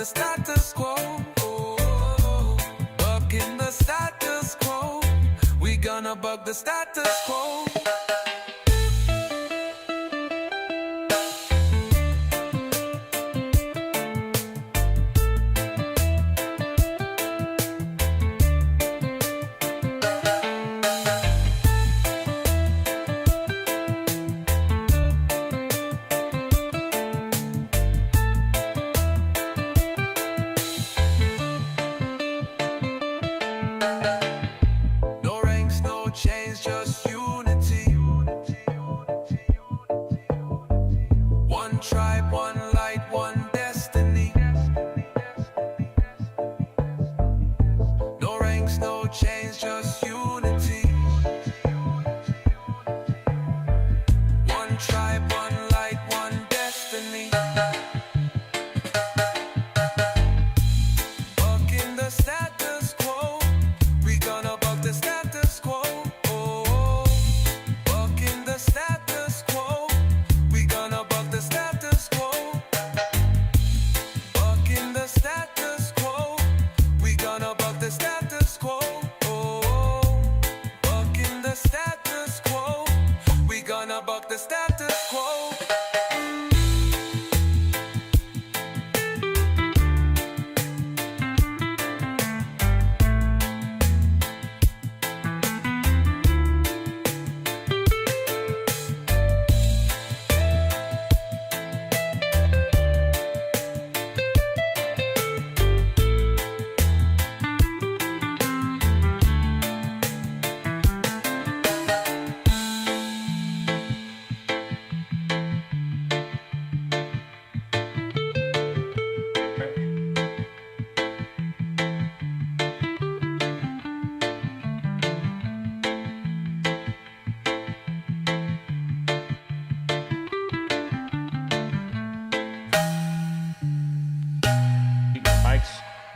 the status quo. Bucking the status quo. We gonna buck the status quo. No ranks, no chains, just unity. One tribe, one light, one destiny. No ranks, no chains, just unity. One tribe, one light, one destiny. Bucking the status quo. We gonna buck the status quo. Bucking the status quo. We gonna buck the status quo. Bucking the status quo. We gonna buck the status quo. Bucking the status quo. We gonna buck the status quo.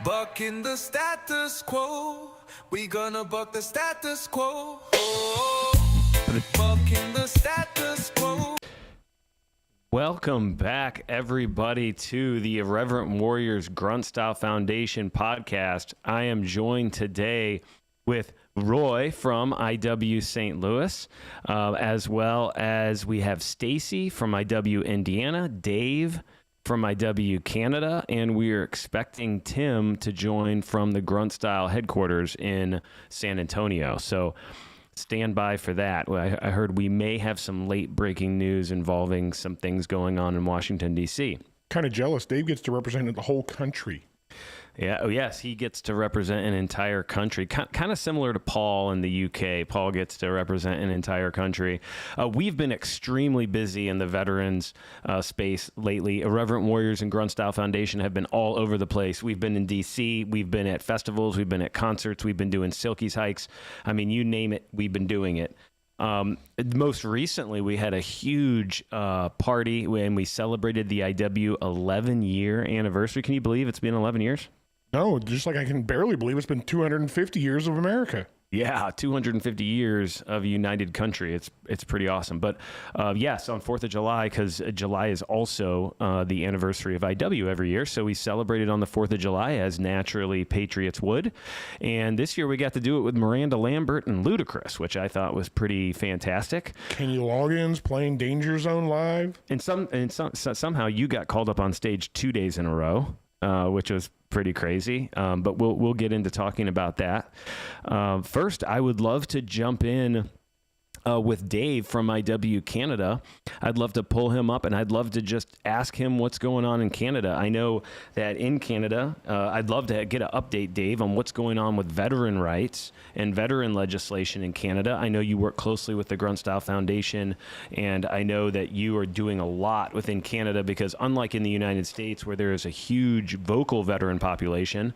Bucking the status quo. We gonna buck the status quo. Bucking the status quo. Welcome back, everybody, to the Irreverent Warriors Grunt Style Foundation podcast. I am joined today with Roy from IW St. Louis, as well as we have Stacy from IW Indiana, Dave from IW Canada, and we are expecting Tim to join from the Grunt Style headquarters in San Antonio. So stand by for that. I heard we may have some late breaking news involving some things going on in Washington, D.C. Kind of jealous. Dave gets to represent the whole country. Yeah. Oh, yes. He gets to represent an entire country, kind of similar to Paul in the UK. Paul gets to represent an entire country. We've been extremely busy in the veterans space lately. Irreverent Warriors and Grunt Style Foundation have been all over the place. We've been in DC. We've been at festivals. We've been at concerts. We've been doing Silky's hikes. I mean, you name it, we've been doing it. Most recently, we had a huge party when we celebrated the IW 11-year anniversary. Can you believe it's been 11 years? No, just like I can barely believe it's been 250 years of America. Yeah, 250 years of a united country. It's pretty awesome. But yes, on 4th of July, because July is also the anniversary of IW every year. So we celebrated on the 4th of July as naturally patriots would. And this year we got to do it with Miranda Lambert and Ludacris, which I thought was pretty fantastic. Kenny Loggins playing Danger Zone live. And somehow you got called up on stage 2 days in a row, which was pretty crazy. But we'll get into talking about that. First, I would love to jump in with Dave from IW Canada. I'd love to pull him up and I'd love to just ask him what's going on in Canada. I know that in Canada, I'd love to get an update, Dave, on what's going on with veteran rights and veteran legislation in Canada. I know you work closely with the Grunt Style Foundation, and I know that you are doing a lot within Canada because unlike in the United States where there is a huge vocal veteran population,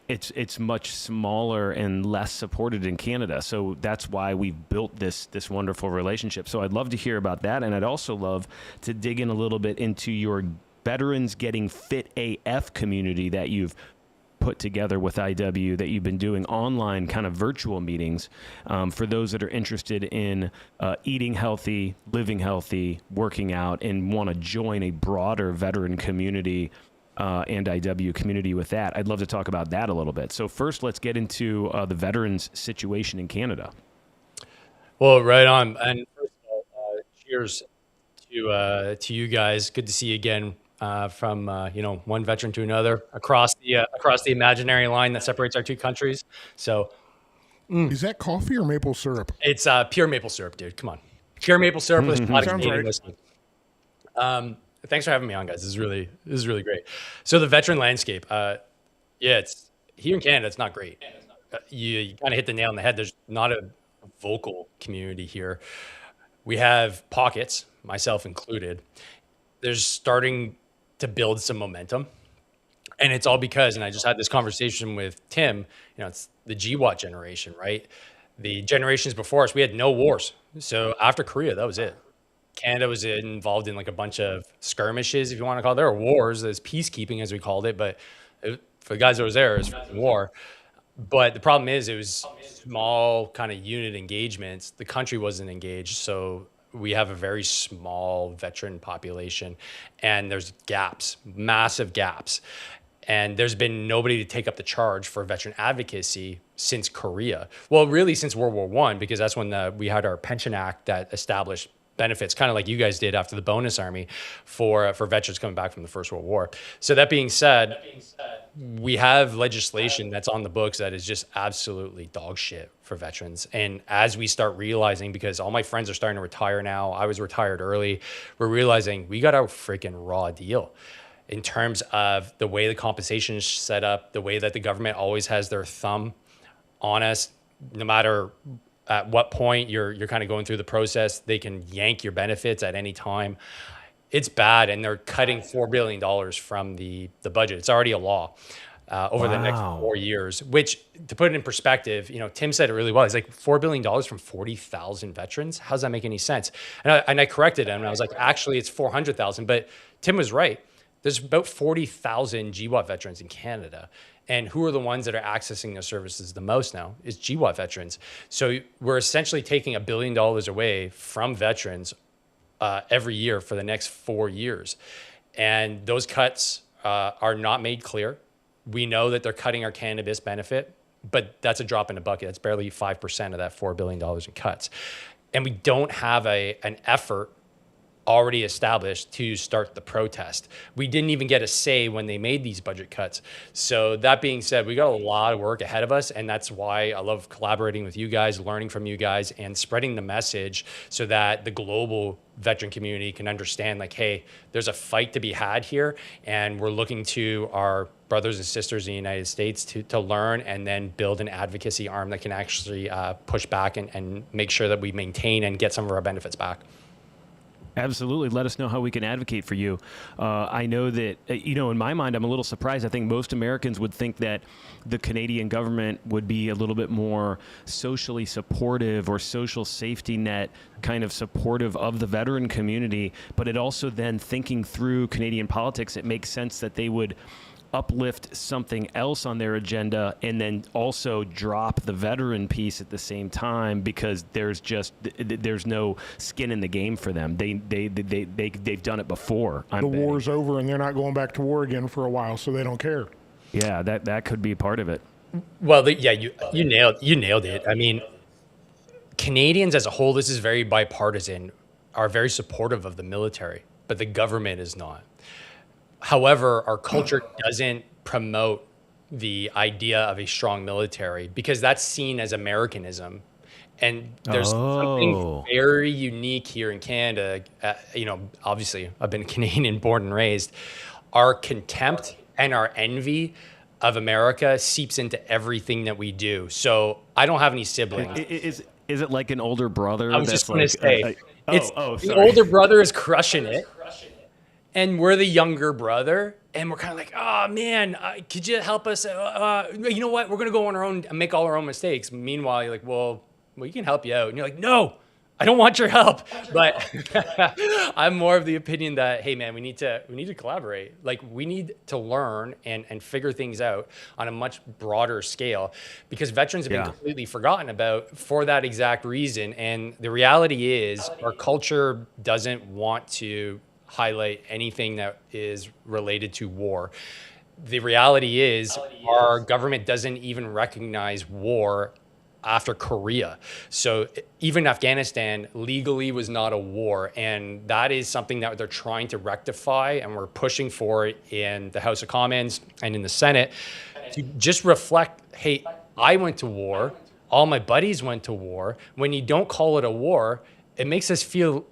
it's much smaller and less supported in Canada. So that's why we've built this wonderful relationship. So I'd love to hear about that. And I'd also love to dig in a little bit into your Veterans Getting Fit AF community that you've put together with IW, that you've been doing online kind of virtual meetings for those that are interested in eating healthy, living healthy, working out, and want to join a broader veteran community and IW community with that. I'd love to talk about that a little bit. So first, let's get into the veterans situation in Canada. Well, right on. And first of all, cheers to you guys. Good to see you again from one veteran to another across the imaginary line that separates our two countries. So Is that coffee or maple syrup? it's pure maple syrup, dude. Come on, pure maple syrup with a shot of Sounds Canadian right. whiskey. Thanks for having me on, guys. This is really great. So the veteran landscape, it's here in Canada. It's not great. You kind of hit the nail on the head. There's not a vocal community here. We have pockets, myself included. There's starting to build some momentum, and it's all because, and I just had this conversation with Tim. It's the GWAT generation, right? The generations before us, we had no wars. So after Korea, that was it. Canada was involved in like a bunch of skirmishes, if you want to call it. There were wars, there's peacekeeping as we called it, but for the guys that was there, it was war. But the problem is it was small kind of unit engagements. The country wasn't engaged, so we have a very small veteran population, and there's gaps, massive gaps. And there's been nobody to take up the charge for veteran advocacy since Korea. Well, really since World War I, because that's when we had our Pension Act that established benefits, kind of like you guys did after the bonus army for veterans coming back from the First World War. So that being said, we have legislation that's on the books that is just absolutely dog shit for veterans. And as we start realizing, because all my friends are starting to retire now, I was retired early, we're realizing we got a freaking raw deal in terms of the way the compensation is set up, the way that the government always has their thumb on us, no matter at what point you're kind of going through the process, they can yank your benefits at any time. It's bad, and they're cutting $4 billion from the budget. It's already a law over the next 4 years, which, to put it in perspective, Tim said it really well. He's like, $4 billion from 40,000 veterans? How does that make any sense? And I corrected him, and I was like, actually, it's 400,000. But Tim was right. There's about 40,000 GWAT veterans in Canada. And who are the ones that are accessing those services the most now is GWAT veterans. So we're essentially taking $1 billion away from veterans every year for the next 4 years. And those cuts are not made clear. We know that they're cutting our cannabis benefit, but that's a drop in the bucket. That's barely 5% of that $4 billion in cuts. And we don't have an effort already established to start the protest. We didn't even get a say when they made these budget cuts. So that being said, we got a lot of work ahead of us, and that's why I love collaborating with you guys, learning from you guys, and spreading the message so that the global veteran community can understand, like, hey, there's a fight to be had here, and we're looking to our brothers and sisters in the United States to learn and then build an advocacy arm that can actually push back and make sure that we maintain and get some of our benefits back. Absolutely. Let us know how we can advocate for you. I know that, in my mind, I'm a little surprised. I think most Americans would think that the Canadian government would be a little bit more socially supportive or social safety net kind of supportive of the veteran community. But it also then, thinking through Canadian politics, it makes sense that they would uplift something else on their agenda and then also drop the veteran piece at the same time, because there's no skin in the game for them. They've done it before. The war's over and they're not going back to war again for a while, so they don't care. Yeah, that could be part of it. Well, you nailed it. I mean, Canadians as a whole, this is very bipartisan, are very supportive of the military, but the government is not. However, our culture doesn't promote the idea of a strong military because that's seen as Americanism. And there's something very unique here in Canada. Obviously, I've been Canadian born and raised. Our contempt and our envy of America seeps into everything that we do. So I don't have any siblings. Is it like an older brother? I was just going to say, sorry. The older brother is crushing it. And we're the younger brother, and we're kind of like, oh man, could you help us? You know what? We're gonna go on our own and make all our own mistakes. Meanwhile, you're like, well, we can help you out, and you're like, no, I don't want your help. But I'm more of the opinion that, hey man, we need to collaborate. Like, we need to learn and figure things out on a much broader scale, because veterans have been completely forgotten about for that exact reason. And the reality is, our culture doesn't want to highlight anything that is related to war. The reality is our government doesn't even recognize war after Korea. So even Afghanistan legally was not a war. And that is something that they're trying to rectify. And we're pushing for it in the House of Commons and in the Senate to just reflect, hey, I went to war. All my buddies went to war. When you don't call it a war, it makes us feel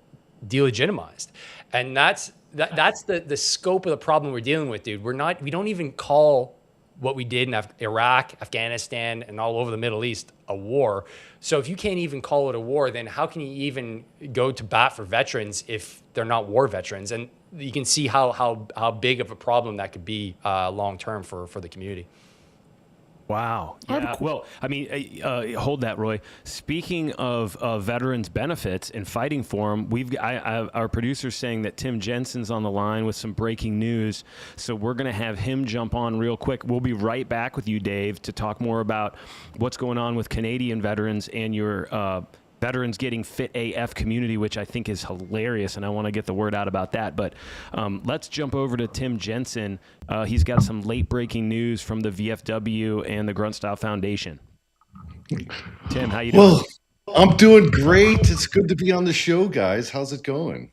delegitimized. And that's the scope of the problem we're dealing with, dude. We don't even call what we did in Iraq, Afghanistan, and all over the Middle East a war. So if you can't even call it a war, then how can you even go to bat for veterans if they're not war veterans? And you can see how big of a problem that could be long term for the community. Wow. Yeah. Well, I mean, hold that, Roy. Speaking of veterans benefits and fighting for them, our producer's saying that Tim Jensen's on the line with some breaking news. So we're going to have him jump on real quick. We'll be right back with you, Dave, to talk more about what's going on with Canadian veterans and your Veterans Getting Fit AF community, which I think is hilarious, and I want to get the word out about that. But let's jump over to Tim Jensen. He's got some late-breaking news from the VFW and the Grunt Style Foundation. Tim, how you doing? Well, I'm doing great. It's good to be on the show, guys. How's it going?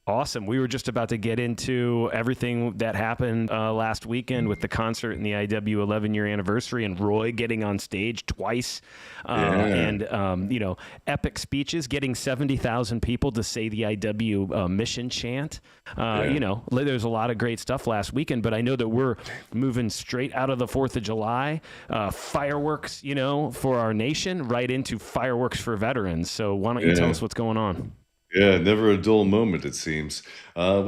Awesome. We were just about to get into everything that happened last weekend with the concert and the IW 11-year anniversary, and Roy getting on stage twice, and epic speeches, getting 70,000 people to say the IW mission chant. There's a lot of great stuff last weekend, but I know that we're moving straight out of the 4th of July, fireworks, for our nation, right into fireworks for veterans. So why don't you tell us what's going on? Yeah, never a dull moment, it seems. For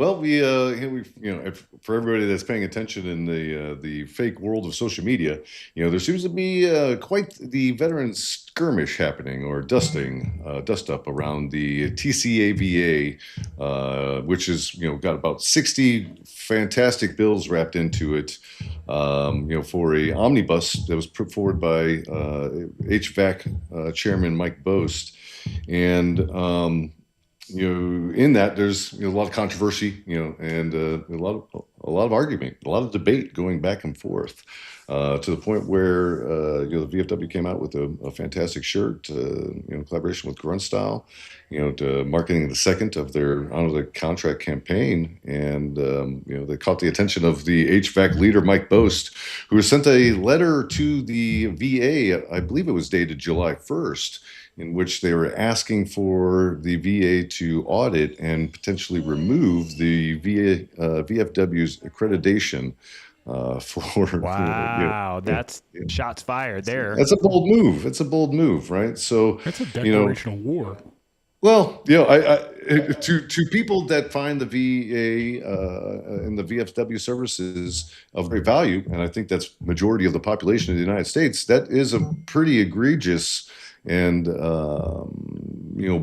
everybody that's paying attention in the fake world of social media, there seems to be quite the veteran skirmish happening, or dust up around the TCAVA, which is got about 60 fantastic bills wrapped into it. For a omnibus that was put forward by HVAC Chairman Mike Boast, and in that there's a lot of controversy, and a lot of argument, a lot of debate going back and forth, to the point where the VFW came out with a fantastic shirt, in collaboration with Grunt Style, to marketing the second of their Honor the Contract campaign, and they caught the attention of the HVAC leader Mike Boast, who sent a letter to the VA. I believe it was dated July 1st. In which they were asking for the VA to audit and potentially remove the VFW's accreditation for. Wow, that's shots fired there. That's a bold move. It's a bold move, right? So that's a declaration of war. Well, I to people that find the VA and the VFW services of great value, and I think that's majority of the population of the United States, that is a pretty egregious and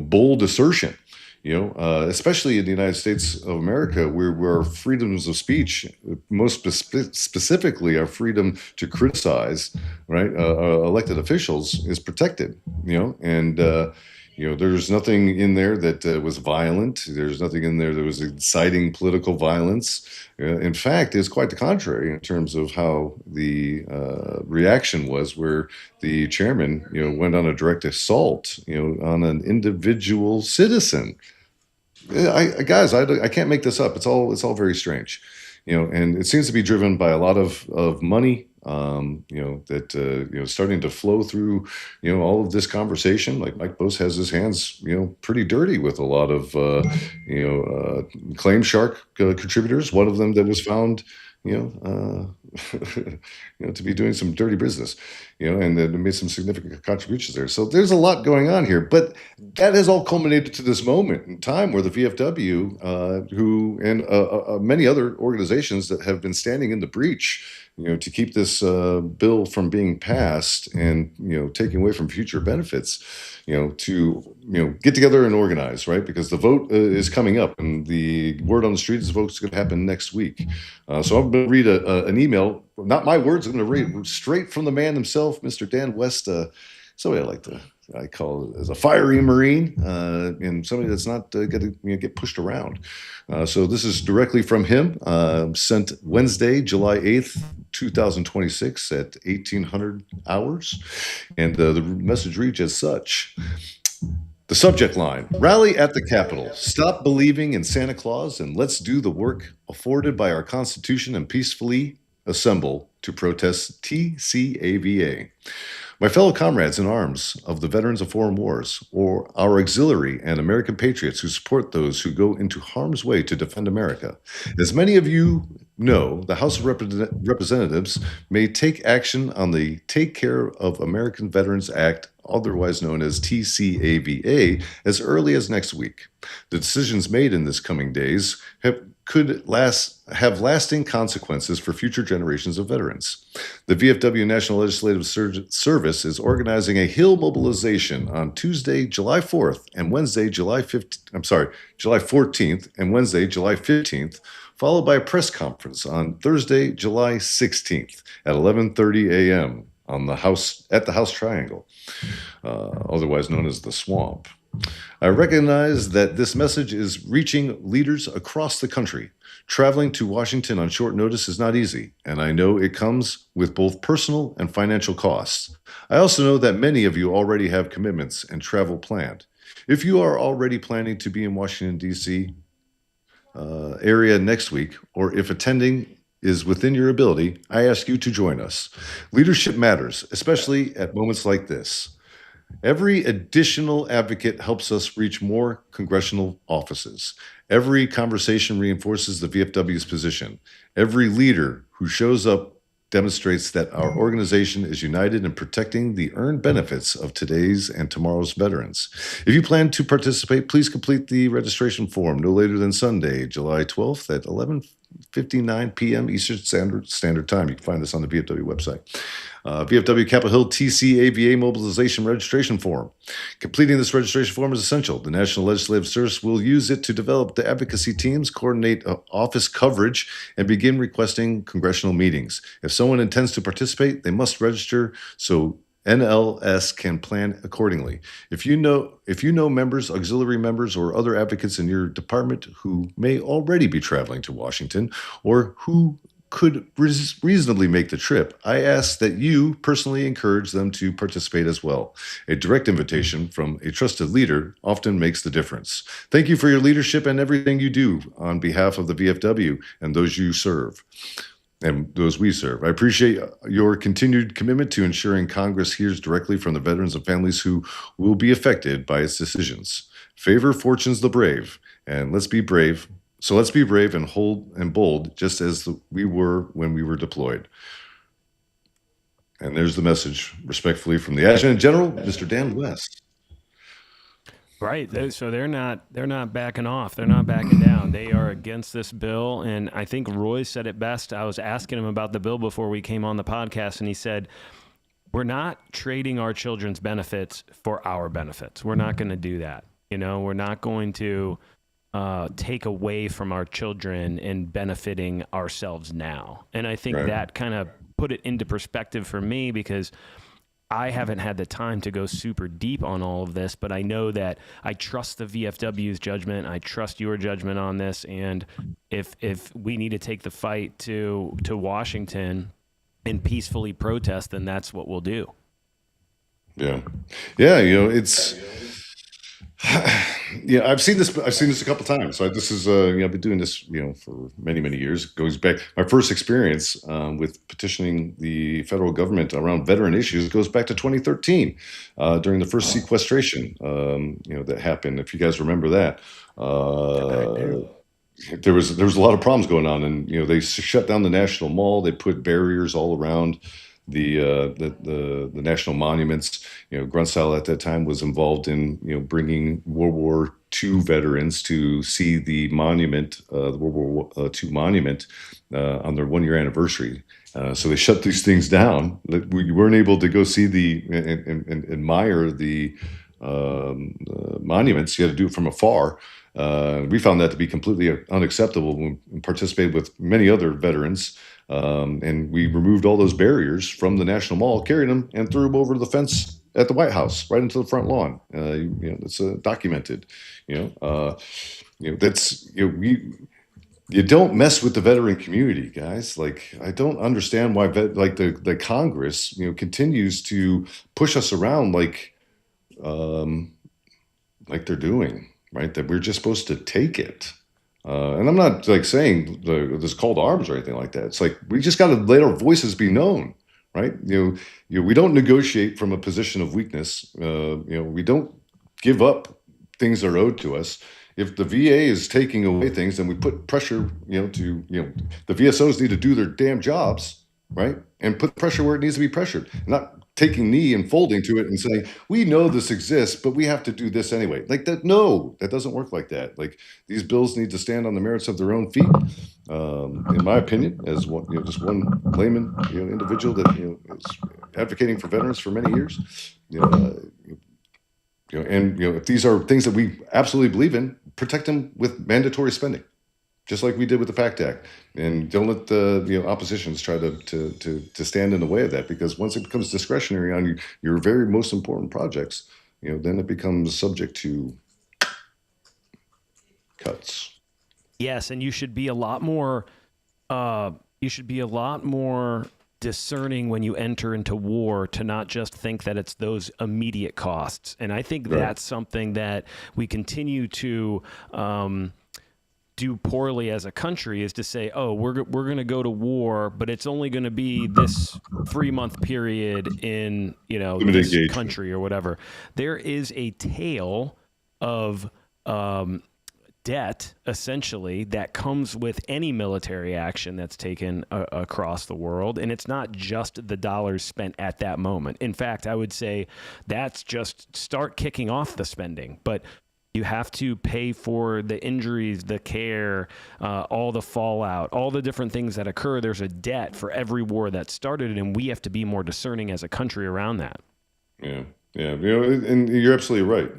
bold assertion, especially in the United States of America, where freedoms of speech, most specifically our freedom to criticize, right, elected officials, is protected, and there's nothing in there that was violent. There's nothing in there that was inciting political violence. In fact, it's quite the contrary in terms of how the reaction was, where the chairman, went on a direct assault, on an individual citizen. I can't make this up. It's all very strange, and it seems to be driven by a lot of money. Starting to flow through, all of this conversation. Like Mike Bose has his hands, pretty dirty with a lot of, Claim Shark contributors. One of them that was found, to be doing some dirty business, and then made some significant contributions there. So there's a lot going on here, but that has all culminated to this moment in time where the VFW, who and many other organizations that have been standing in the breach, to keep this bill from being passed and, taking away from future benefits, to, get together and organize, right? Because the vote is coming up, and the word on the street is the vote's going to happen next week. So I'm going to read an email, not my words. I'm going to read straight from the man himself, Mr. Dan West. So I like to I call it as a fiery Marine, and somebody that's not going to get pushed around. So this is directly from him, sent Wednesday, July 8th, 2026 at 1800 hours. And the message reads as such. The subject line, rally at the Capitol. Stop believing in Santa Claus and let's do the work afforded by our Constitution and peacefully assemble to protest TCAVA. My fellow comrades in arms of the veterans of foreign wars, or our auxiliary and American patriots who support those who go into harm's way to defend America. As many of you know, the House of Representatives may take action on the Take Care of American Veterans Act, otherwise known as TCAVA, as early as next week. The decisions made in this coming days could have lasting consequences for future generations of veterans. The VFW National Legislative Service is organizing a Hill mobilization on Tuesday, July 4th and Wednesday, July 14th and Wednesday, July 15th, followed by a press conference on Thursday, July 16th at 11:30 a.m. at the House Triangle, otherwise known as the Swamp. I recognize that this message is reaching leaders across the country. Traveling to Washington on short notice is not easy, and I know it comes with both personal and financial costs. I also know that many of you already have commitments and travel planned. If you are already planning to be in Washington, D.C. Area next week, or if attending is within your ability, I ask you to join us. Leadership matters, especially at moments like this. Every additional advocate helps us reach more congressional offices. Every conversation reinforces the VFW's position. Every leader who shows up demonstrates that our organization is united in protecting the earned benefits of today's and tomorrow's veterans. If you plan to participate, please complete the registration form no later than Sunday, July 12th at 11:59 p.m. Eastern Standard Time. You can find this on the VFW website. VFW Capitol Hill TCAVA mobilization registration form. Completing this registration form is essential. The National Legislative Service will use it to develop the advocacy teams, coordinate office coverage, and begin requesting congressional meetings. If someone intends to participate, they must register so NLS can plan accordingly. If you know members, auxiliary members, or other advocates in your department who may already be traveling to Washington or who could reasonably make the trip, I ask that you personally encourage them to participate as well. A direct invitation from a trusted leader often makes the difference. Thank you for your leadership and everything you do on behalf of the VFW and those you serve. And those we serve. I appreciate your continued commitment to ensuring Congress hears directly from the veterans and families who will be affected by its decisions. Favor fortunes the brave, and let's be brave. So let's be brave and bold, just as we were when we were deployed. And there's the message, respectfully, from the Adjutant General, Mr. Dan West. Right. So they're not backing off. They're not backing down. They are against this bill. And I think Roy said it best. I was asking him about the bill before we came on the podcast, and he said, we're not trading our children's benefits for our benefits. We're not going to do that. We're not going to take away from our children and benefiting ourselves now. And I think that kind of put it into perspective for me, because I haven't had the time to go super deep on all of this, but I know that I trust the VFW's judgment. I trust your judgment on this. And if we need to take the fight to Washington and peacefully protest, then that's what we'll do. Yeah. It's I've seen this a couple times. So this is I've been doing this for many years. It goes back, my first experience with petitioning the federal government around veteran issues goes back to 2013 during the first sequestration that happened, if you guys remember that. There was a lot of problems going on, and they shut down the National Mall. They put barriers all around the national monuments. Grunt at that time was involved in bringing World War II veterans to see the monument, the World War II monument, on their 1-year anniversary. So they shut these things down. We weren't able to go see and admire the monuments. You had to do it from afar. We found that to be completely unacceptable. We participated with many other veterans. And we removed all those barriers from the National Mall, carried them, and threw them over the fence at the White House, right into the front lawn. It's documented. That's you don't mess with the veteran community, guys. Like, I don't understand why the Congress, continues to push us around um, like they're doing, right? That we're just supposed to take it. And I'm not like saying this call to arms or anything like that. It's like we just got to let our voices be known, right? We don't negotiate from a position of weakness. We don't give up things that are owed to us. If the VA is taking away things, then we put pressure, the VSOs need to do their damn jobs, right? And put pressure where it needs to be pressured, not taking knee and folding to it and saying, we know this exists, but we have to do this anyway. Like that, no, that doesn't work like that. Like, these bills need to stand on the merits of their own feet. In my opinion, as one, just one layman, individual that is advocating for veterans for many years, if these are things that we absolutely believe in, protect them with mandatory spending, just like we did with the PACT Act, and don't let the oppositions try to stand in the way of that. Because once it becomes discretionary on your very most important projects, then it becomes subject to cuts. Yes, and you should be a lot more. You should be a lot more discerning when you enter into war, to not just think that it's those immediate costs. And I think that's something that we continue to do poorly as a country, is to say, oh, we're going to go to war, but it's only going to be this 3-month period in this country or whatever. There is a tail of debt, essentially, that comes with any military action that's taken across the world. And it's not just the dollars spent at that moment. In fact, I would say that's just start kicking off the spending. But you have to pay for the injuries, the care, all the fallout, all the different things that occur. There's a debt for every war that started, and we have to be more discerning as a country around that. Yeah. And you're absolutely right.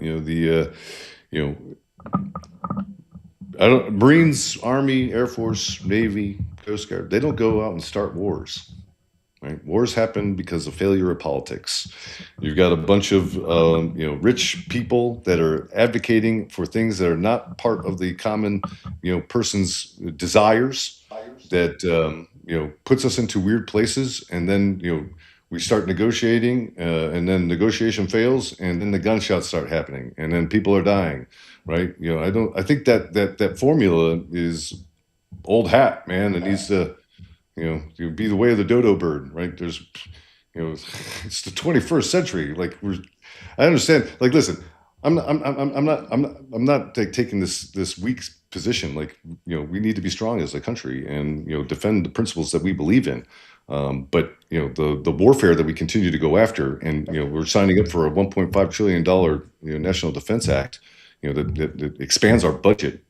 Marines, Army, Air Force, Navy, Coast Guard, they don't go out and start wars, right? Wars happen because of failure of politics. You've got a bunch of, rich people that are advocating for things that are not part of the common, person's desires, that, puts us into weird places. And then, we start negotiating, and then negotiation fails, and then the gunshots start happening, and then people are dying, right? I think that formula is old hat, man. It needs to, be the way of the dodo bird, right? There's, it's the 21st century. Like, I understand. Like, listen, I'm not taking this weak position. Like, we need to be strong as a country and, defend the principles that we believe in. But the warfare that we continue to go after, and we're signing up for a $1.5 trillion National Defense Act, that expands our budget,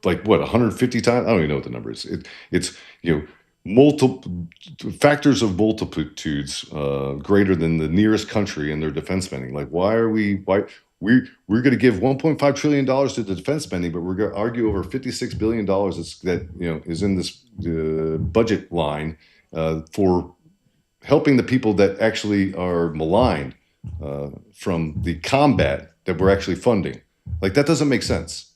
like what, 150 times? I don't even know what the number is. It's multiple factors of multitudes greater than the nearest country in their defense spending. Like, we're going to give $1.5 trillion to the defense spending, but we're going to argue over $56 billion that is in this budget line for helping the people that actually are maligned from the combat that we're actually funding. Like, that doesn't make sense.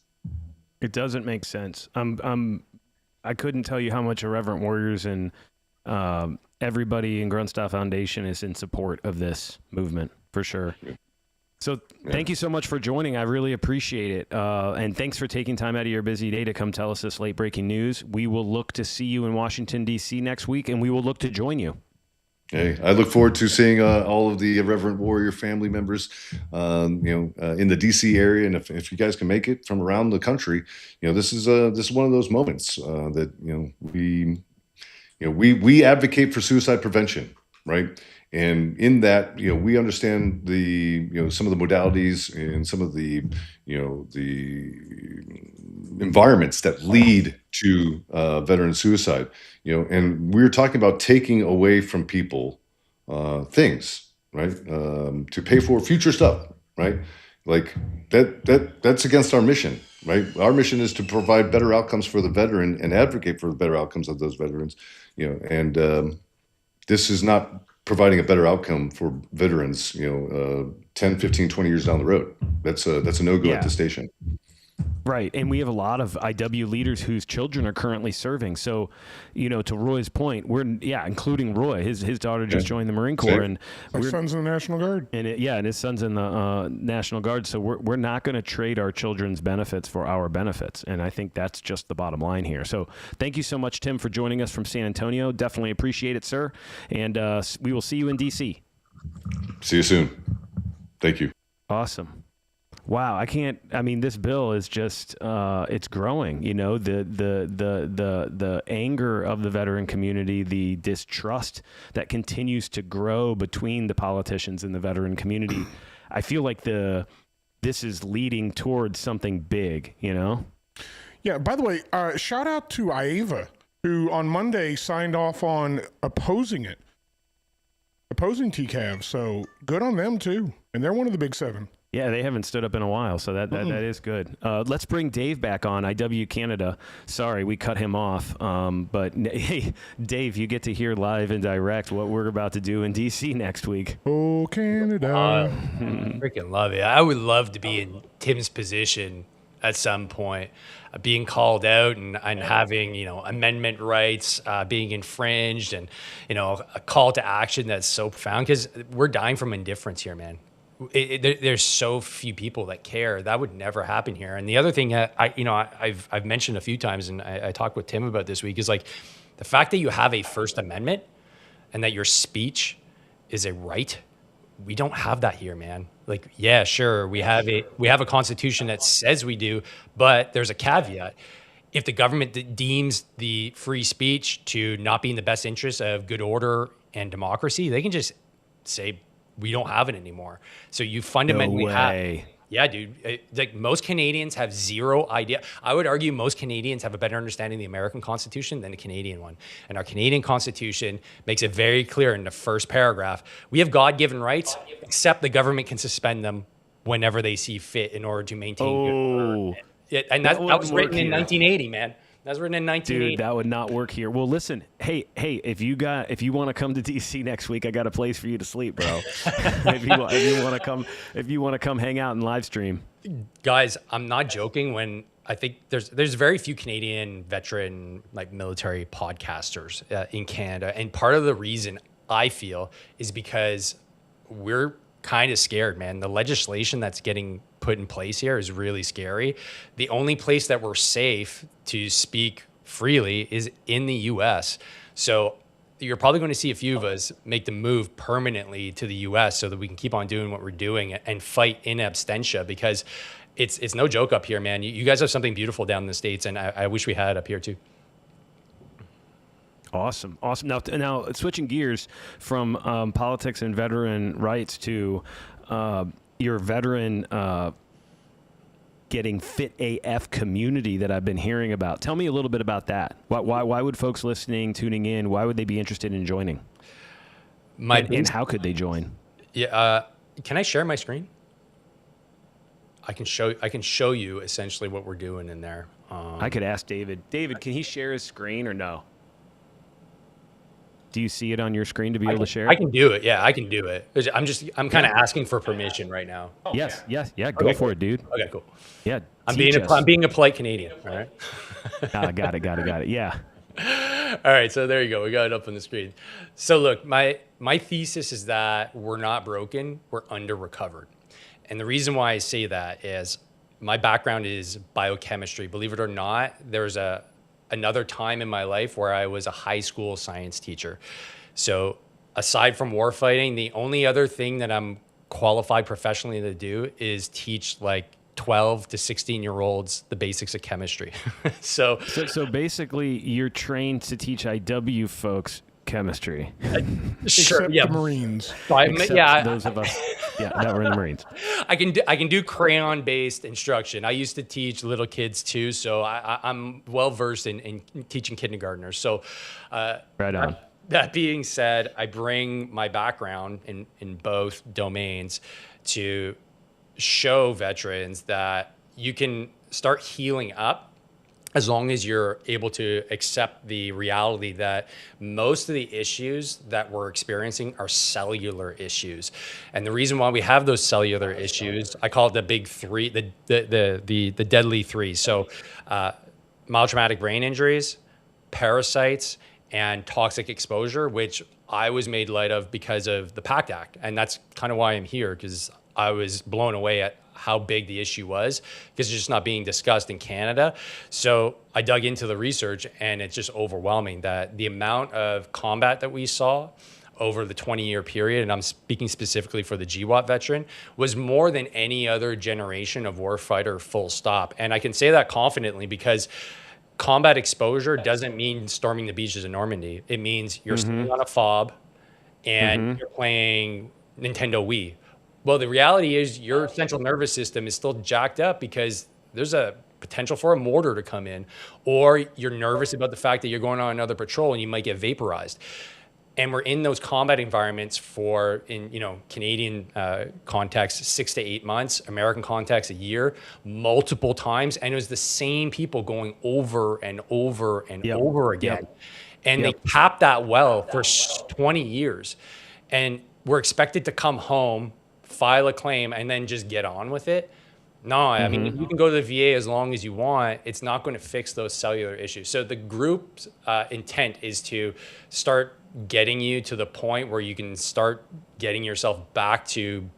It doesn't make sense. I couldn't tell you how much Irreverent Warriors and everybody in Grunt Style Foundation is in support of this movement, for sure. So thank you so much for joining. I really appreciate it. And thanks for taking time out of your busy day to come tell us this late breaking news. We will look to see you in Washington, D.C. next week, and we will look to join you. Hey, I look forward to seeing all of the Reverend Warrior family members, in the DC area, and if you guys can make it from around the country, this is one of those moments that we advocate for suicide prevention, right? And in that, we understand the some of the modalities and some of the the environments that lead to veteran suicide. And we're talking about taking away from people things, right? To pay for future stuff, right? Like that's against our mission, right? Our mission is to provide better outcomes for the veteran and advocate for the better outcomes of those veterans, and this is not providing a better outcome for veterans, 10, 15, 20 years down the road. That's a no-go at Yeah. the station. Right. And we have a lot of IW leaders whose children are currently serving. So, to Roy's point, including Roy, his daughter just joined the Marine Corps, and My son's in the National Guard. and his son's in the National Guard. So we're not going to trade our children's benefits for our benefits. And I think that's just the bottom line here. So thank you so much, Tim, for joining us from San Antonio. Definitely appreciate it, sir. And we will see you in DC. See you soon. Thank you. Awesome. Wow, this bill is just it's growing, the anger of the veteran community, the distrust that continues to grow between the politicians and the veteran community. I feel like this is leading towards something big, Yeah, by the way, shout out to IAVA, who on Monday signed off on opposing TCAV. So good on them too. And they're one of the big 7. Yeah, they haven't stood up in a while, so that is good. Let's bring Dave back on, IW Canada. Sorry, we cut him off. But hey, Dave, you get to hear live and direct what we're about to do in DC next week. Oh, Canada. Freaking love it. I would love to be in Tim's position at some point, being called out and having, amendment rights being infringed, and, a call to action that's so profound, because we're dying from indifference here, man. There's so few people that care. That would never happen here. And the other thing I've mentioned a few times, and I talked with Tim about this week, is like the fact that you have a First Amendment and that your speech is a right. We don't have that here, man. Like, yeah, sure, we have a constitution that says we do, but there's a caveat. If the government deems the free speech to not be in the best interest of good order and democracy, they can just say, we don't have it anymore. So you fundamentally have. Yeah, dude. Like, most Canadians have zero idea. I would argue most Canadians have a better understanding of the American Constitution than the Canadian one. And our Canadian Constitution makes it very clear in the first paragraph, we have God-given rights, except the government can suspend them whenever they see fit in order to maintain good order. And that was written in 1980, man. That was written in 1980. Dude, that would not work here. Well, listen, hey, if you want to come to DC next week, I got a place for you to sleep, bro. if you want to come hang out and live stream. Guys, I'm not joking when I think there's very few Canadian veteran military podcasters in Canada, and part of the reason I feel is because we're kind of scared, man. The legislation that's getting put in place here is really scary. The only place that we're safe to speak freely is in the US. So you're probably going to see a few of us make the move permanently to the US so that we can keep on doing what we're doing and fight in absentia, because it's no joke up here, man. You guys have something beautiful down in the States, and I wish we had it up here too. Awesome. Now switching gears from politics and veteran rights to your veteran getting fit AF community that I've been hearing about. Tell me a little bit about that. Why would folks listening, tuning in, why would they be interested in joining? And how could they join? Yeah. Can I share my screen? I can show you essentially what we're doing in there. I could ask David. David, can he share his screen or no? Do you see it on your screen to be able to share it? I can do it. Yeah, I can do it. I'm kind of asking for permission right now. Yes. Go for it, dude. Okay, cool. Yeah. I'm being a polite Canadian. All right. Got it. Yeah. All right. So there you go. We got it up on the screen. So look, my thesis is that we're not broken. We're under recovered. And the reason why I say that is my background is biochemistry. Believe it or not, there's another time in my life where I was a high school science teacher. So aside from warfighting, the only other thing that I'm qualified professionally to do is teach 12 to 16-year-olds the basics of chemistry. So basically you're trained to teach IW folks chemistry. Sure, Except yeah. the Marines. Those of us that were in the Marines. I can do crayon-based instruction. I used to teach little kids too, so I'm well versed in teaching kindergartners. So, right on. That being said, I bring my background in both domains to show veterans that you can start healing up as long as you're able to accept the reality that most of the issues that we're experiencing are cellular issues. And the reason why we have those cellular issues, I call it the big three, the deadly three. So mild traumatic brain injuries, parasites, and toxic exposure, which I was made light of because of the PACT Act. And that's kind of why I'm here, because I was blown away at how big the issue was, because it's just not being discussed in Canada. So I dug into the research, and it's just overwhelming that the amount of combat that we saw over the 20-year period, and I'm speaking specifically for the GWAT veteran, was more than any other generation of warfighter, full stop. And I can say that confidently because combat exposure doesn't mean storming the beaches of Normandy. It means you're sitting on a fob and you're playing Nintendo Wii. Well, the reality is your central nervous system is still jacked up because there's a potential for a mortar to come in, or you're nervous about the fact that you're going on another patrol and you might get vaporized. And we're in those combat environments for, in Canadian context, 6 to 8 months, American context, a year, multiple times, and it was the same people going over and over and over again. And they capped that well for 20 years. And we're expected to come home, file a claim, and then just get on with it. No, I mean, you can go to the VA as long as you want. It's not going to fix those cellular issues. So the group's intent is to start getting you to the point where you can start getting yourself back to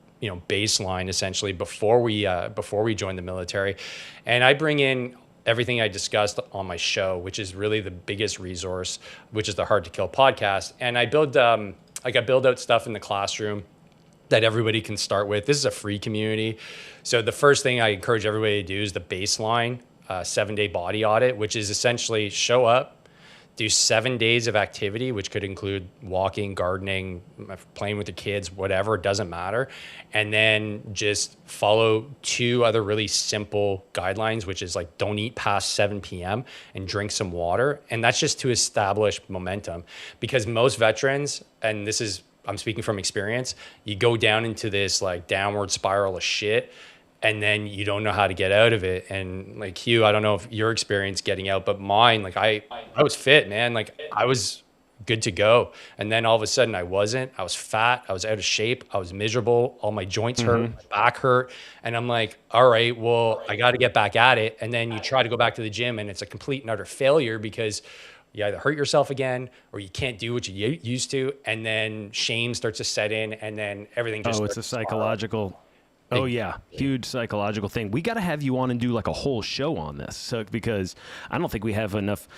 baseline, essentially, before we join the military. And I bring in everything I discussed on my show, which is really the biggest resource, which is the Hard to Kill podcast. And I build out stuff in the classroom that everybody can start with. This is a free community. So the first thing I encourage everybody to do is the baseline 7-day body audit, which is essentially show up, do 7 days of activity, which could include walking, gardening, playing with the kids, whatever, it doesn't matter. And then just follow 2 other really simple guidelines, which is like don't eat past 7 p.m. and drink some water. And that's just to establish momentum, because most veterans, and I'm speaking from experience, you go down into this like downward spiral of shit, and then you don't know how to get out of it. And like Hugh, I don't know if your experience getting out, but mine, like I was fit, man. Like I was good to go. And then all of a sudden I wasn't. I was fat. I was out of shape. I was miserable. All my joints hurt, my back hurt. And I'm like, all right, well, I got to get back at it. And then you try to go back to the gym and it's a complete and utter failure because you either hurt yourself again or you can't do what you used to. And then shame starts to set in, and then everything just it's a psychological. Oh yeah, huge psychological thing. We got to have you on and do like a whole show on this, because I don't think we have enough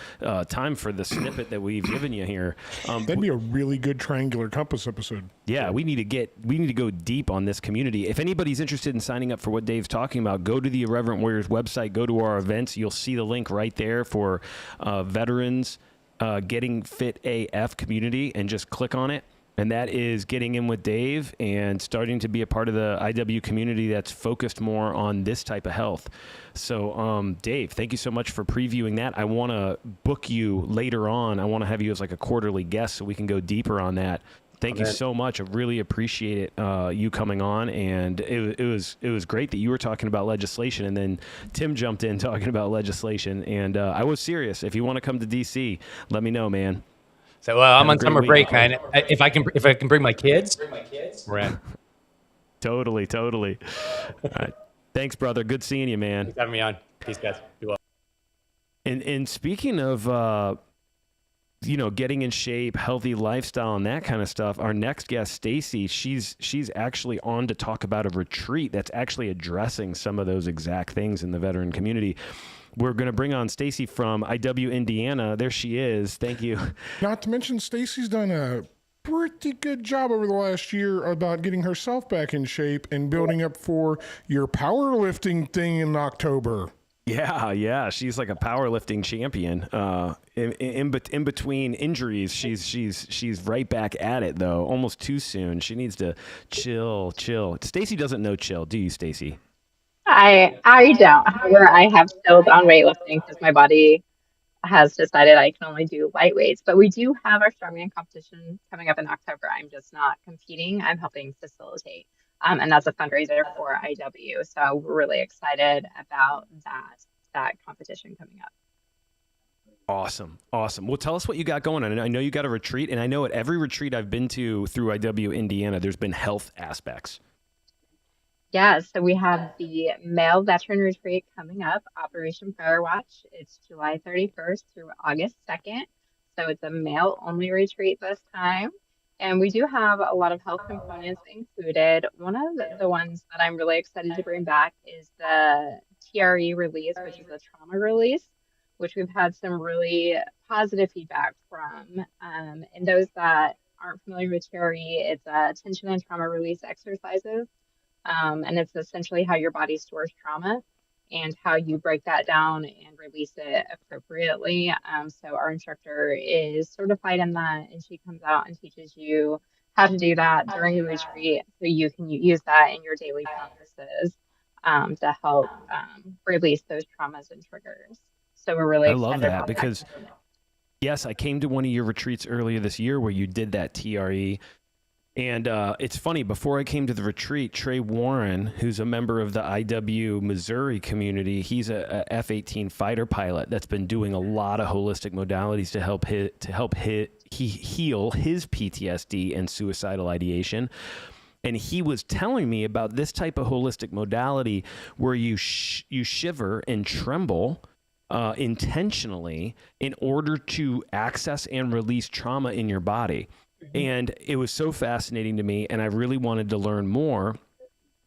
time for the snippet that we've given you here. That'd be a really good Triangular Compass episode. Yeah, we need to go deep on this community. If anybody's interested in signing up for what Dave's talking about, go to the Irreverent Warriors website, go to our events. You'll see the link right there for veterans Getting Fit AF community, and just click on it. And that is getting in with Dave and starting to be a part of the IW community that's focused more on this type of health. So, Dave, thank you so much for previewing that. I want to book you later on. I want to have you as like a quarterly guest so we can go deeper on that. Thank you so much. I really appreciate it, you coming on. And it was great that you were talking about legislation, and then Tim jumped in talking about legislation. And I was serious. If you want to come to DC, let me know, man. So I'm on summer break, man. If I can bring my kids, we're in. Totally. All right. Thanks, brother. Good seeing you, man. Thanks for having me on. Peace, guys. Be well. And speaking of getting in shape, healthy lifestyle, and that kind of stuff, our next guest, Stacy, she's actually on to talk about a retreat that's actually addressing some of those exact things in the veteran community. We're going to bring on Stacy from IW Indiana. There she is. Thank you. Not to mention, Stacy's done a pretty good job over the last year about getting herself back in shape and building up for your powerlifting thing in October. Yeah. She's like a powerlifting champion. In between injuries, she's right back at it though. Almost too soon. She needs to chill. Stacy doesn't know chill, do you, Stacy? I don't. However, I have still done weightlifting because my body has decided I can only do light weights. But we do have our strongman competition coming up in October. I'm just not competing. I'm helping facilitate. And that's a fundraiser for IW. So we're really excited about that competition coming up. Awesome. Awesome. Well, tell us what you got going on. I know you got a retreat, and I know at every retreat I've been to through IW Indiana, there's been health aspects. Yeah, so we have the male veteran retreat coming up, Operation Firewatch. It's July 31st through August 2nd. So it's a male only retreat this time. And we do have a lot of health components included. One of the ones that I'm really excited to bring back is the TRE release, which is a trauma release, which we've had some really positive feedback from. And those that aren't familiar with TRE, it's tension and trauma release exercises, and it's essentially how your body stores trauma and how you break that down and release it appropriately. So our instructor is certified in that, and she comes out and teaches you how to do that during the retreat so you can use that in your daily practices, to help release those traumas and triggers. So we're really I love excited that about that. because, yes, I came to one of your retreats earlier this year where you did that TRE. And it's funny, before I came to the retreat, Trey Warren, who's a member of the IW Missouri community, he's a F-18 fighter pilot that's been doing a lot of holistic modalities to heal his PTSD and suicidal ideation. And he was telling me about this type of holistic modality where you shiver and tremble intentionally in order to access and release trauma in your body. And it was so fascinating to me, and I really wanted to learn more,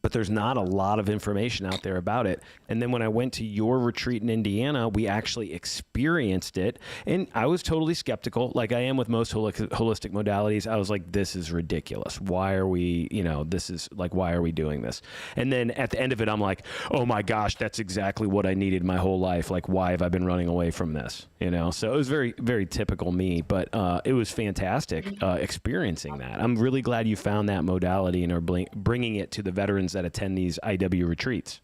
but there's not a lot of information out there about it. And then when I went to your retreat in Indiana, we actually experienced it. And I was totally skeptical, like I am with most holistic modalities. I was like, this is ridiculous. Why are we, why are we doing this? And then at the end of it, I'm like, oh my gosh, that's exactly what I needed my whole life. Like, why have I been running away from this? So it was very, very typical me, but it was fantastic experiencing that. I'm really glad you found that modality and are bringing it to the veterans that attend these IW retreats.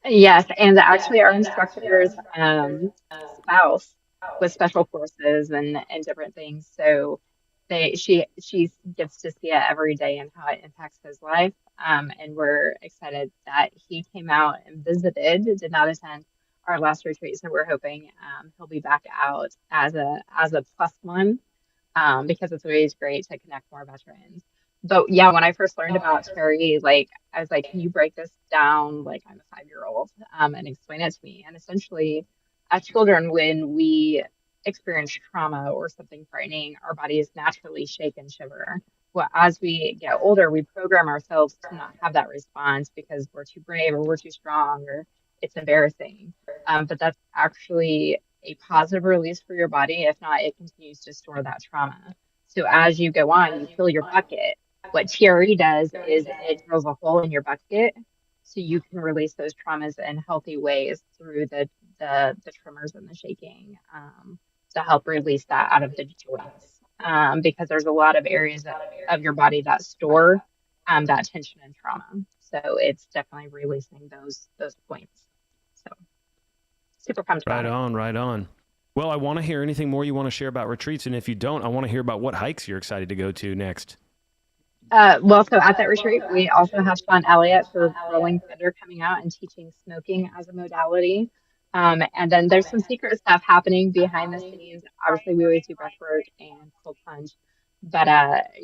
Yes, and actually our instructor's spouse with special forces and different things. So she gets to see it every day and how it impacts his life. And we're excited that he came out and visited, did not attend our last retreat. So we're hoping he'll be back out as a plus one, because it's always great to connect more veterans. But yeah, when I first learned about Terry, like I was like, can you break this down like I'm a 5 year old, and explain it to me? And essentially, as children, when we experience trauma or something frightening, our bodies naturally shake and shiver. Well, as we get older, we program ourselves to not have that response because we're too brave or we're too strong or it's embarrassing. But that's actually a positive release for your body. If not, it continues to store that trauma. So as you go on, you fill your bucket. What TRE does is it drills a hole in your bucket so you can release those traumas in healthy ways through the tremors and the shaking, to help release that out of the joints. Because there's a lot of areas of your body that store that tension and trauma. So it's definitely releasing those points. So super pumped about Right it. on, right on. Well, I want to hear anything more you want to share about retreats. And if you don't, I want to hear about what hikes you're excited to go to next. Well, so at that retreat, we also have Sean Elliott for Rolling Thunder coming out and teaching smoking as a modality. And then there's some secret stuff happening behind the scenes. Obviously, we always do breathwork and cold plunge. But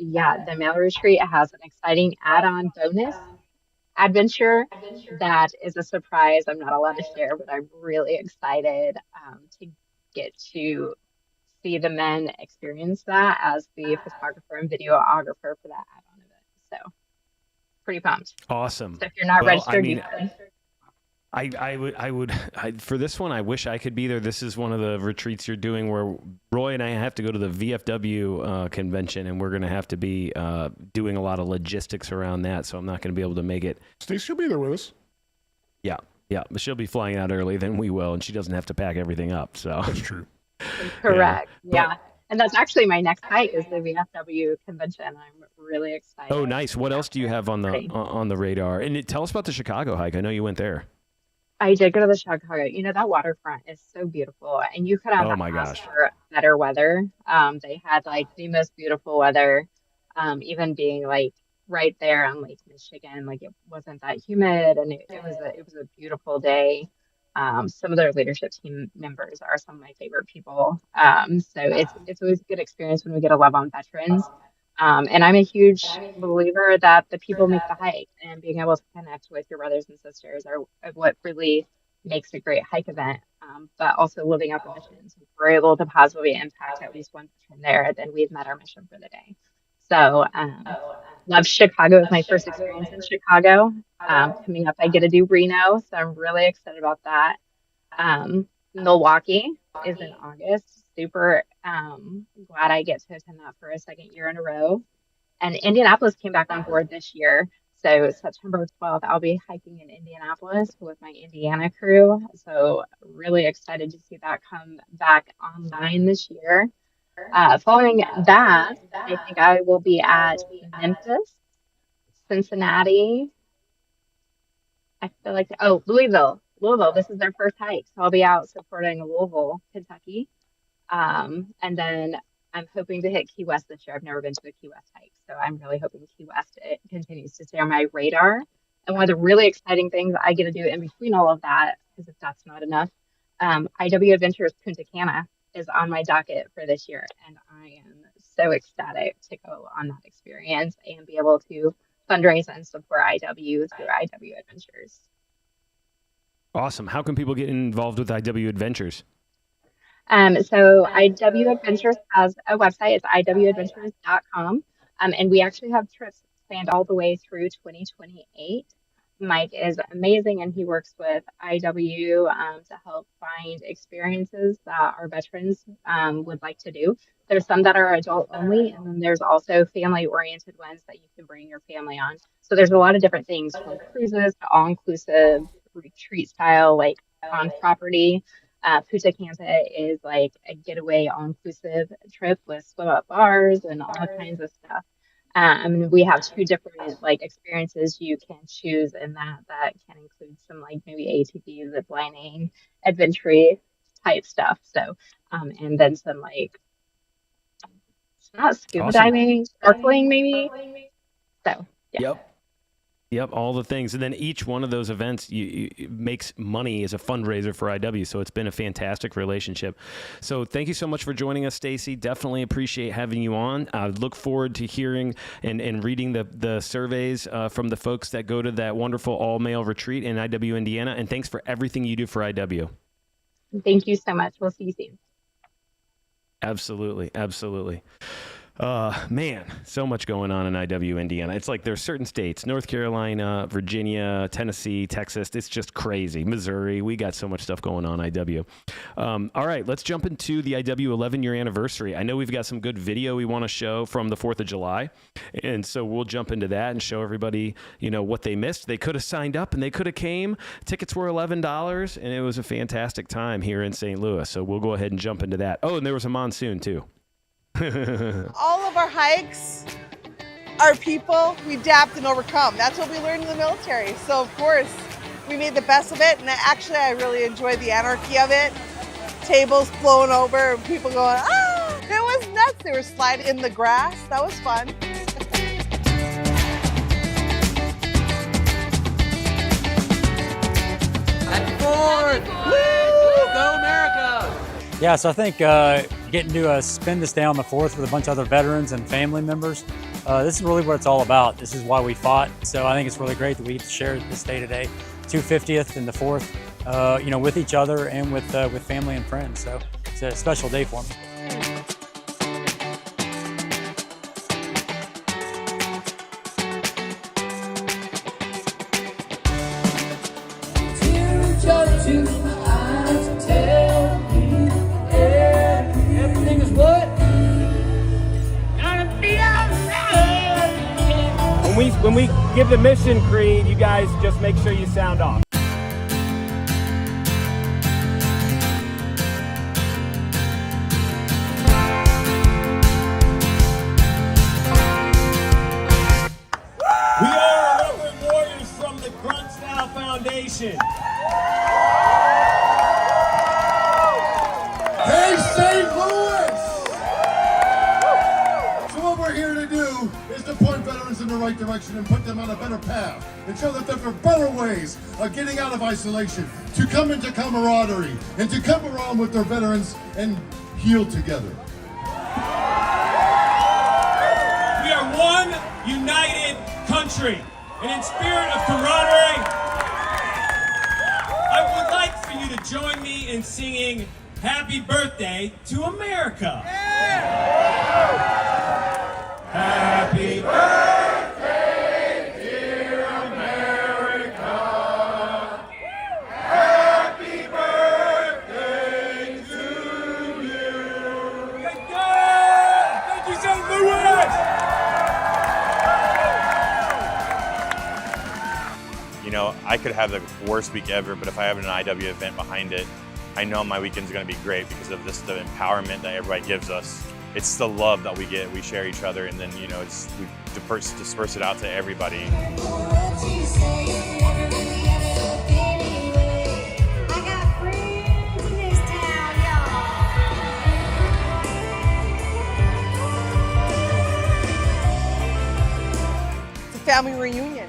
yeah, the male retreat has an exciting add-on bonus adventure that is a surprise. I'm not allowed to share, but I'm really excited to get to see the men experience that as the photographer and videographer for that add-on event. So pretty pumped. Awesome. So if you're not Well, registered, you can. For this one, I wish I could be there. This is one of the retreats you're doing where Roy and I have to go to the VFW convention, and we're going to have to be doing a lot of logistics around that. So I'm not going to be able to make it. Stacey will be there with us. Yeah. But she'll be flying out early than we will, and she doesn't have to pack everything up. So That's true. Correct. Yeah. Yeah. And that's actually my next hike is the VFW convention. I'm really excited. Oh, nice. What else do you have on the radar? And tell us about the Chicago hike. I know you went there. I did go to the Chicago. That waterfront is so beautiful, and you could have Oh my asked gosh. for better weather. They had like the most beautiful weather, even being like right there on Lake Michigan. Like it wasn't that humid, and it was a beautiful day. Some of their leadership team members are some of my favorite people. So it's always a good experience when we get to love on veterans. And I'm a huge believer that the people make the hike, and being able to connect with your brothers and sisters are what really makes a great hike event. But also living out the missions. If we're able to positively impact at least one veteran there, then we've met our mission for the day. So love Chicago is my first experience in Chicago. Coming up, I get to do Reno, so I'm really excited about that. Milwaukee is in August. Super glad I get to attend that for a second year in a row. And Indianapolis came back on board this year. So September 12th, I'll be hiking in Indianapolis with my Indiana crew. So really excited to see that come back online this year. Following that, I think I will be at Memphis, Cincinnati. I feel like, oh, Louisville. Louisville, this is their first hike. So I'll be out supporting Louisville, Kentucky. And then I'm hoping to hit Key West this year. I've never been to a Key West hike. So I'm really hoping Key West it continues to stay on my radar. And one of the really exciting things I get to do in between all of that, because if that's not enough, IW Adventures Punta Cana is on my docket for this year. And I am so ecstatic to go on that experience and be able to fundraise and support IW through IW Adventures. Awesome. How can people get involved with IW Adventures? So IW Adventures has a website. It's iwadventures.com. And we actually have trips planned all the way through 2028. Mike is amazing, and he works with IW to help find experiences that our veterans would like to do. There's some that are adult only, and then there's also family-oriented ones that you can bring your family on. So there's a lot of different things, from cruises to all-inclusive retreat style, like on property. Punta Cana is like a getaway all-inclusive trip with swim-up bars and all kinds of stuff. We have two different like experiences you can choose in that can include some like maybe ATV, zip lining, adventure type stuff. So, and then some like, it's not scuba diving, snorkeling maybe. So, yeah. Yep, all the things. And then each one of those events makes money as a fundraiser for IW. So it's been a fantastic relationship. So thank you so much for joining us, Stacy. Definitely appreciate having you on. I look forward to hearing and reading the surveys from the folks that go to that wonderful all-male retreat in IW, Indiana. And thanks for everything you do for IW. Thank you so much. We'll see you soon. Absolutely. Man, so much going on in IW, Indiana. It's like there's certain states, North Carolina, Virginia, Tennessee, Texas. It's just crazy. Missouri. We got so much stuff going on IW. All right, let's jump into the IW 11-year anniversary. I know we've got some good video we want to show from the 4th of July. And so we'll jump into that and show everybody, what they missed. They could have signed up and they could have came. Tickets were $11 and it was a fantastic time here in St. Louis. So we'll go ahead and jump into that. Oh, and there was a monsoon too. All of our hikes are people we adapt and overcome. That's what we learned in the military. So of course, we made the best of it. And actually, I really enjoyed the anarchy of it. Tables blowing over and people going, ah! It was nuts. They were sliding in the grass. That was fun. Yeah, so I think getting to spend this day on the 4th with a bunch of other veterans and family members, this is really what it's all about. This is why we fought. So I think it's really great that we get to share this day today, 250th and the 4th, with each other and with family and friends. So it's a special day for me. When we give the mission creed, you guys just make sure you sound off. We are 11 warriors from the Grunt Foundation. Hey, St. Louis! So what we're here to do do is to point veterans in the right direction and put them on a better path and show that there are better ways of getting out of isolation, to come into camaraderie, and to come around with their veterans and heal together. We are one united country, and in spirit of camaraderie, I would like for you to join me in singing Happy Birthday to America. Happy birthday, dear America. Happy birthday to you. Thank you, St. Louis. You know, I could have the worst week ever, but if I have an IW event behind it, I know my weekend's going to be great because of this, the empowerment that everybody gives us. It's the love that we get, we share each other, and then, you know, we disperse it out to everybody. It's a family reunion.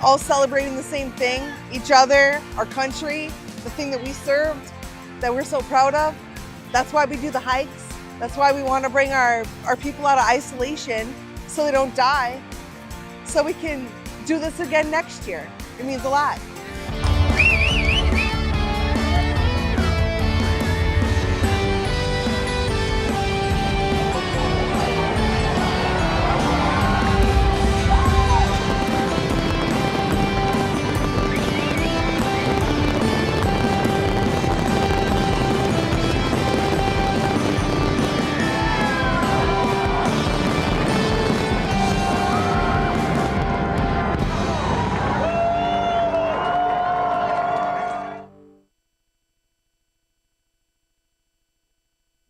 All celebrating the same thing, each other, our country, the thing that we served, that we're so proud of. That's why we do the hikes. That's why we want to bring our people out of isolation so they don't die, so we can do this again next year. It means a lot.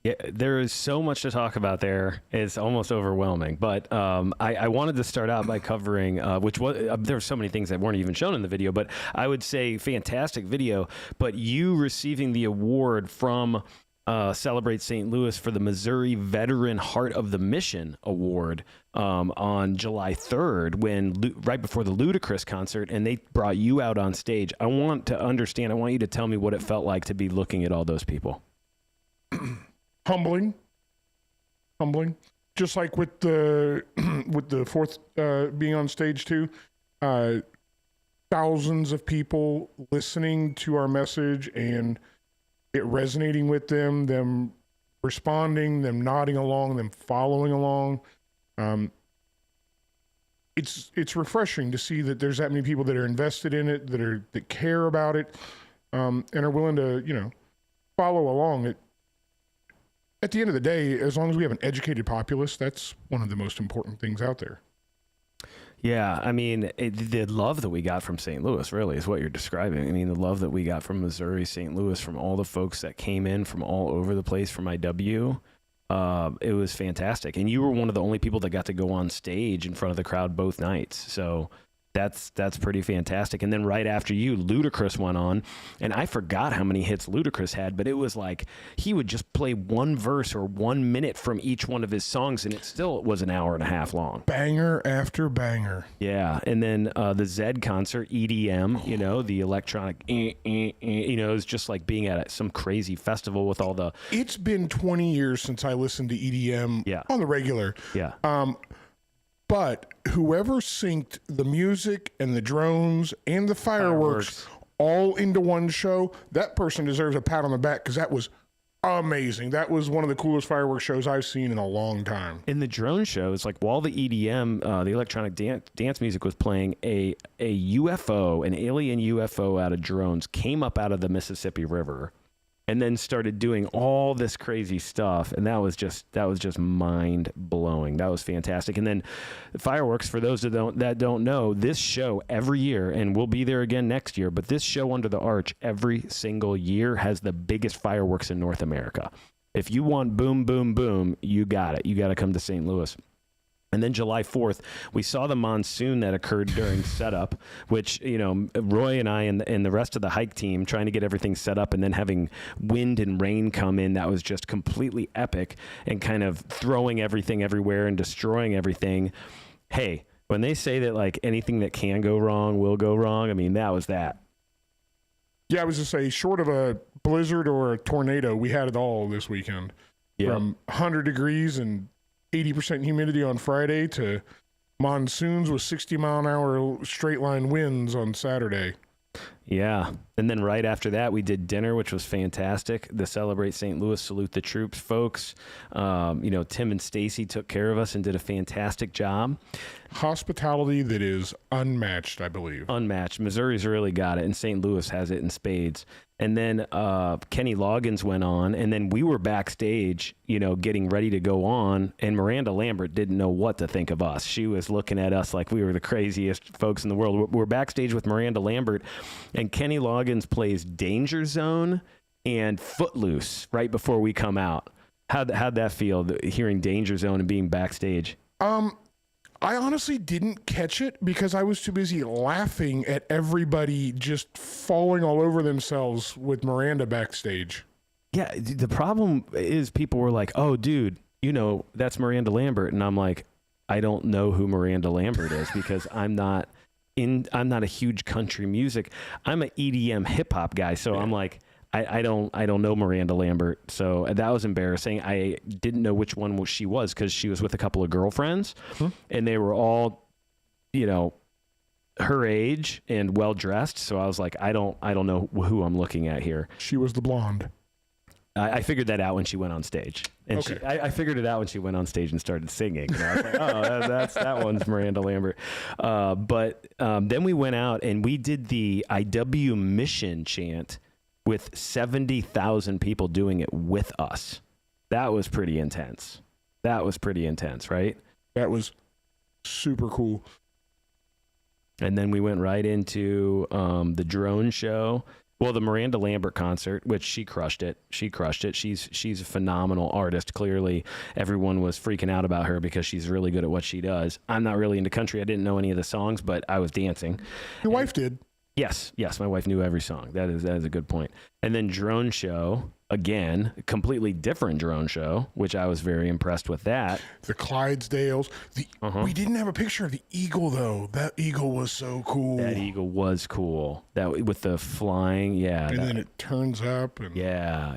Yeah, there is so much to talk about there. It's almost overwhelming. But I wanted to start out by covering, which was there were so many things that weren't even shown in the video, but I would say fantastic video. But you receiving the award from Celebrate St. Louis for the Missouri Veteran Heart of the Mission Award on July 3rd, right before the Ludacris concert, and they brought you out on stage. I want to understand. I want you to tell me what it felt like to be looking at all those people. Humbling. Just like with the fourth being on stage too, thousands of people listening to our message and it resonating with them responding, them nodding along, them following along. It's refreshing to see that there's that many people that are invested in it, that care about it, and are willing to follow along. At the end of the day, as long as we have an educated populace, that's one of the most important things out there. Yeah, I mean, the love that we got from St. Louis really is what you're describing. I mean, the love that we got from Missouri, St. Louis, from all the folks that came in from all over the place from IW, it was fantastic. And you were one of the only people that got to go on stage in front of the crowd both nights. So that's pretty fantastic. And then right after you, Ludacris went on, and I forgot how many hits Ludacris had, but it was like he would just play one verse or 1 minute from each one of his songs, and it still was an hour and a half long. Banger after banger. Yeah, and then the Zed concert, EDM, the electronic, it's just like being at some crazy festival with all the... It's been 20 years since I listened to EDM on the regular. Yeah. But whoever synced the music and the drones and the fireworks all into one show, that person deserves a pat on the back because that was amazing. That was one of the coolest fireworks shows I've seen in a long time. In the drone shows, like while the EDM, the electronic dance music was playing, a UFO, an alien UFO out of drones came up out of the Mississippi River and then started doing all this crazy stuff, and that was just mind blowing. That was fantastic. And then fireworks, for those that don't know, this show every year, and we'll be there again next year, but this show Under the Arch every single year has the biggest fireworks in North America. If you want boom, boom, boom, you got it. You got to come to St. Louis. And then July 4th, we saw the monsoon that occurred during setup, which, Roy and I and the rest of the hike team trying to get everything set up and then having wind and rain come in. That was just completely epic and kind of throwing everything everywhere and destroying everything. Hey, when they say that like anything that can go wrong will go wrong, I mean, that was that. Yeah, I was to say, short of a blizzard or a tornado, we had it all this weekend. Yeah. From 100 degrees and 80% humidity on Friday to monsoons with 60-mile-an-hour straight-line winds on Saturday. Yeah. And then right after that, we did dinner, which was fantastic. The Celebrate St. Louis, Salute the Troops folks. Tim and Stacy took care of us and did a fantastic job. Hospitality that is unmatched, I believe. Unmatched. Missouri's really got it, and St. Louis has it in spades. And then Kenny Loggins went on, and then we were backstage, getting ready to go on, and Miranda Lambert didn't know what to think of us. She was looking at us like we were the craziest folks in the world. We're backstage with Miranda Lambert, and Kenny Loggins plays Danger Zone and Footloose right before we come out. How'd that feel, hearing Danger Zone and being backstage? I honestly didn't catch it because I was too busy laughing at everybody just falling all over themselves with Miranda backstage. Yeah, the problem is people were like, "Oh, dude, that's Miranda Lambert," and I'm like, I don't know who Miranda Lambert is because I'm not a huge country music. I'm an EDM hip hop guy, so I'm like, I don't know Miranda Lambert, so that was embarrassing. I didn't know which one she was because she was with a couple of girlfriends, and they were all, her age and well dressed. So I was like, I don't know who I'm looking at here. She was the blonde. I figured that out when she went on stage, and Okay. I figured it out when she went on stage and started singing. And I was like, oh, that one's Miranda Lambert. But then we went out and we did the IW Mission chant with 70,000 people doing it with us. That was pretty intense. Right? That was super cool. And then we went right into the drone show. Well, the Miranda Lambert concert, which she crushed it. She's a phenomenal artist. Clearly, everyone was freaking out about her because she's really good at what she does. I'm not really into country. I didn't know any of the songs, but I was dancing. Your wife did. Yes, my wife knew every song. That is a good point. And then drone show, again, a completely different drone show, which I was very impressed with that. The Clydesdales. We didn't have a picture of the eagle, though. That eagle was so cool. That eagle was cool. That with the flying, yeah. And then it turns up. And... Yeah.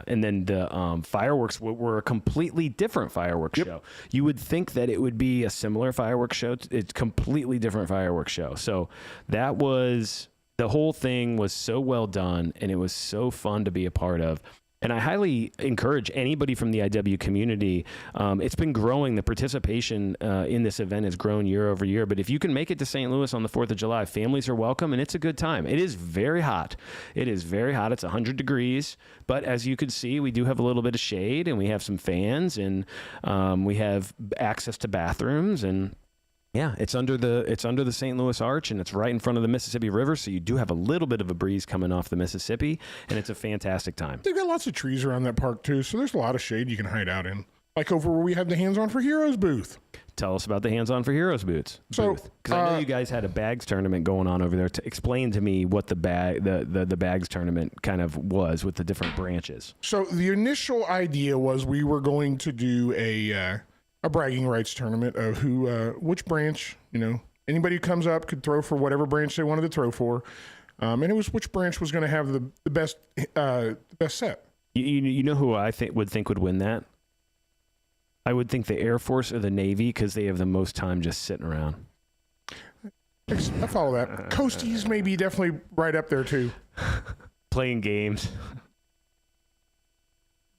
And then the fireworks were a completely different fireworks show. You would think that it would be a similar fireworks show. It's completely different fireworks show. So that was... The whole thing was so well done, and it was so fun to be a part of. And I highly encourage anybody from the IW community. It's been growing. The participation in this event has grown year over year. But if you can make it to St. Louis on the 4th of July, families are welcome, and it's a good time. It is very hot. It's 100 degrees. But as you could see, we do have a little bit of shade, and we have some fans, and we have access to bathrooms, and... Yeah, it's under the St. Louis Arch, and it's right in front of the Mississippi River, so you do have a little bit of a breeze coming off the Mississippi, and it's a fantastic time. They've got lots of trees around that park, too, so there's a lot of shade you can hide out in. Like over where we have the Hands On for Heroes booth. Tell us about the Hands On for Heroes booth. Because I know you guys had a bags tournament going on over there. Explain to me what the bags tournament kind of was with the different branches. So the initial idea was we were going to do a bragging rights tournament of which branch, anybody who comes up could throw for whatever branch they wanted to throw for. And it was which branch was going to have the best set. You know who I would win that? I would think the Air Force or the Navy because they have the most time just sitting around. I follow that. Coasties may be definitely right up there too. Playing games.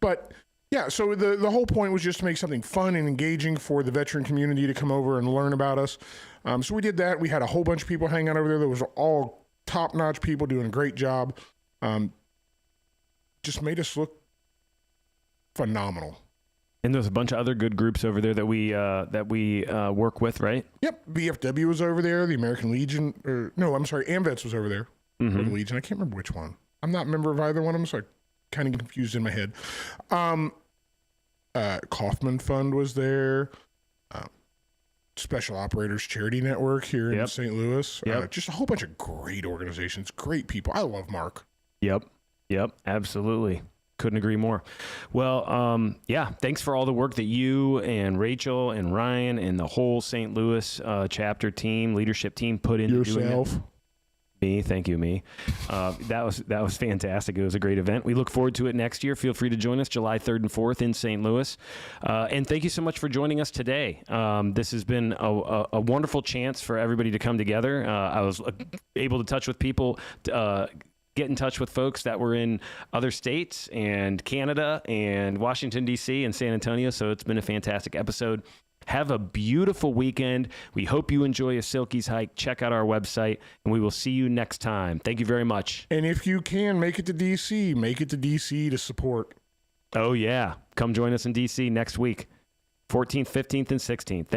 But... yeah, so the whole point was just to make something fun and engaging for the veteran community to come over and learn about us. So we did that. We had a whole bunch of people hanging out over there. There was all top-notch people doing a great job. Just made us look phenomenal. And there's a bunch of other good groups over there that we work with, right? Yep, BFW was over there. The American Legion, AMVETS was over there. Mm-hmm. Or the Legion, I can't remember which one. I'm not a member of either one of them, so I kind of confused in my head. Kaufman Fund was there. Special Operators Charity Network here in St. Louis. Yep. Just a whole bunch of great organizations, great people. I love Mark. Yep, absolutely. Couldn't agree more. Well, thanks for all the work that you and Rachel and Ryan and the whole St. Louis chapter team, leadership team put into doing Yourself. Me, thank you, me. That was fantastic. It was a great event. We look forward to it next year. Feel free to join us July 3rd and 4th in St. Louis. And thank you so much for joining us today. This has been a wonderful chance for everybody to come together. I was able to touch with people, get in touch with folks that were in other states and Canada and Washington, D.C. and San Antonio. So it's been a fantastic episode. Have a beautiful weekend. We hope you enjoy a Silkies hike. Check out our website, and we will see you next time. Thank you very much. And if you can, make it to D.C. Make it to D.C. to support. Oh, yeah. Come join us in D.C. next week, 14th, 15th, and 16th.